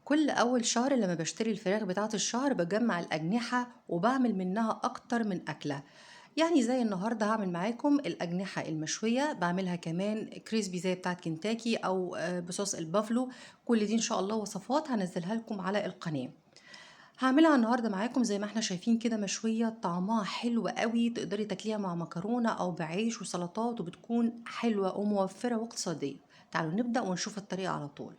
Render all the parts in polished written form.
كل أول شهر لما بشتري الفراخ بتاعة الشهر بجمع الأجنحة وبعمل منها أكتر من أكلة. يعني زي النهاردة هعمل معاكم الأجنحة المشوية، بعملها كمان كريسبي زي بتاعة كنتاكي أو بصوص البافلو. كل دي إن شاء الله وصفات هنزلها لكم على القناة. هعملها النهاردة معاكم زي ما احنا شايفين كده مشوية، طعمها حلو قوي، تقدري تاكليها مع مكرونة أو بعيش وسلطات وبتكون حلوة وموفرة واقتصادية. تعالوا نبدأ ونشوف الطريقة على طول.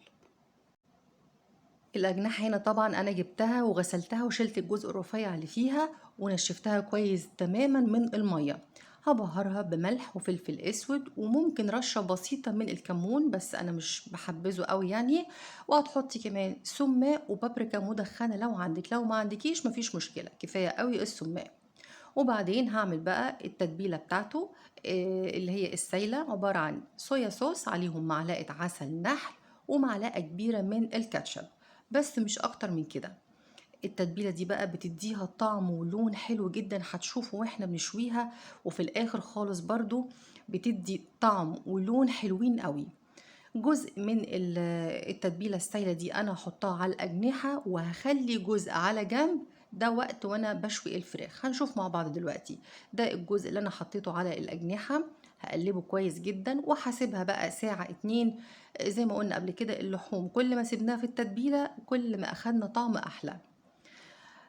الأجنحة هنا طبعا أنا جبتها وغسلتها وشلت الجزء الرفيع اللي فيها ونشفتها كويس تماما من المية. هبهرها بملح وفلفل أسود وممكن رشة بسيطة من الكمون، بس أنا مش بحبذه قوي يعني. وهتحطي كمان سماق وبابريكا مدخنة لو عندك، لو ما عندكيش مفيش مشكلة، كفاية قوي السماق. وبعدين هعمل بقى التتبيلة بتاعته، اللي هي السايلة، عبارة عن صويا صوص عليهم معلقة عسل نحل ومعلقة كبيرة من الكاتشب، بس مش أكتر من كده. التتبيلة دي بقى بتديها طعم ولون حلو جدا، هتشوفوا واحنا بنشويها. وفي الآخر خالص برضو بتدي طعم ولون حلوين قوي. جزء من التتبيلة السايلة دي أنا هحطها على الأجنحة وهخلي جزء على جنب. ده وقت وأنا بشوي الفراخ هنشوف مع بعض دلوقتي. ده الجزء اللي أنا حطيته على الأجنحة، هقلبه كويس جدا وهسيبها بقى ساعة اتنين. زي ما قلنا قبل كده، اللحوم كل ما سيبناها في التتبيلة كل ما أخدنا طعم أحلى.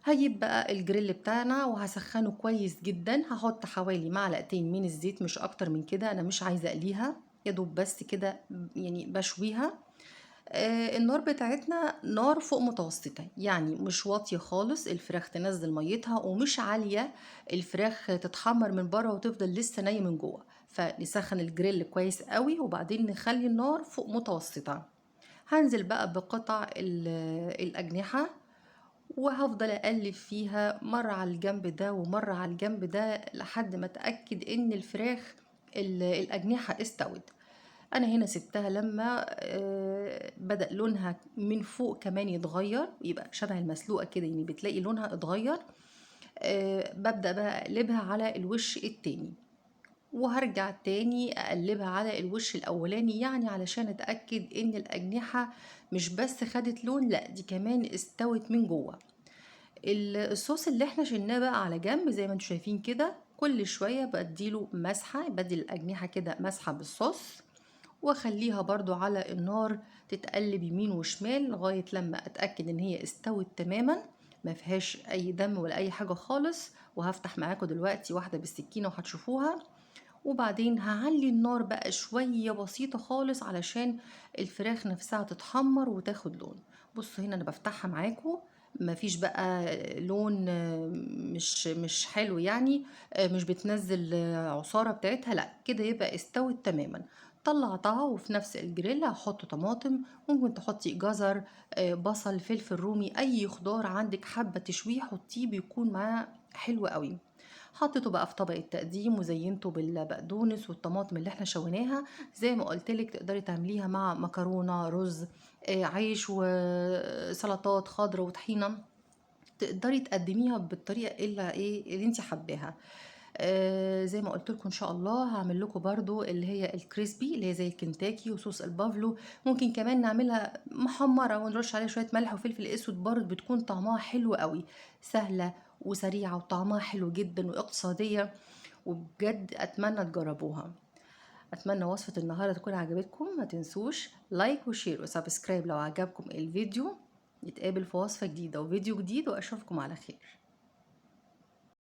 هجيب بقى الجريل بتاعنا وهسخنه كويس جدا، هحط حوالي معلقتين من الزيت مش اكتر من كده، انا مش عايزه اقليها، يا دوب بس كده يعني بشويها. النار بتاعتنا نار فوق متوسطة، يعني مش واطية خالص الفراخ تنزل ميتها، ومش عالية الفراخ تتحمر من بره وتفضل لسه نية من جوه. فنسخن الجريل كويس قوي وبعدين نخلي النار فوق متوسطة. هنزل بقى بقطع الأجنحة وهفضل اقلب فيها مرة على الجنب ده ومرة على الجنب ده لحد ما اتأكد ان الفراخ الاجنحة استوت. انا هنا سبتها لما بدأ لونها من فوق كمان يتغير، يبقى شبه المسلوقة كده، يعني بتلاقي لونها اتغير. ببدأ بقى اقلبها على الوش التاني وهرجع تاني اقلبها على الوش الاولاني، يعني علشان اتأكد ان الاجنحة مش بس خدت لون، لا دي كمان استوت من جوه. الصوص اللي احنا شلناه بقى على جنب زي ما انتم شايفين كده، كل شوية بديله مسحة، بدي الأجنحة كده مسحة بالصوص واخليها برضو على النار تتقلب يمين وشمال لغاية لما اتأكد ان هي استوت تماما، ما فيهاش اي دم ولا اي حاجة خالص. وهفتح معاكم دلوقتي واحدة بالسكينة وهتشوفوها. وبعدين هعلي النار بقى شوية بسيطة خالص علشان الفراخ نفسها تتحمر وتاخد لون. بصوا هنا انا بفتحها معاكم، مفيش بقى لون مش حلو يعني، مش بتنزل عصارة بتاعتها، لا كده يبقى استوت تماما. طلعتها وفي نفس الجريل هحط طماطم، ممكن تحطي جزر، بصل، فلفل رومي، اي خضار عندك حابة تشويه حطيه بيكون معاه حلو قوي. حطيته بقى في طبق التقديم وزينته بالبقدونس والطماطم اللي احنا شويناها. زي ما قلتلك تقدري تعمليها مع مكرونة، رز، عيش وسلطات خضرة وطحينة. تقدري تقدميها بالطريقة اللي انت حباها. زي ما قلت لكم ان شاء الله هعمل لكم برضو اللي هي الكريسبي اللي هي زي الكنتاكي وصوص البافلو. ممكن كمان نعملها محمرة ونرش عليها شوية ملح وفلفل اسود، برضو بتكون طعمها حلو قوي، سهلة وسريعة وطعمها حلو جدا واقتصادية. وبجد اتمنى تجربوها. اتمنى وصفة النهاردة تكون عجبتكم، ما تنسوش لايك وشير وسبسكرايب لو عجبكم الفيديو. نتقابل في وصفة جديدة وفيديو جديد واشوفكم على خير.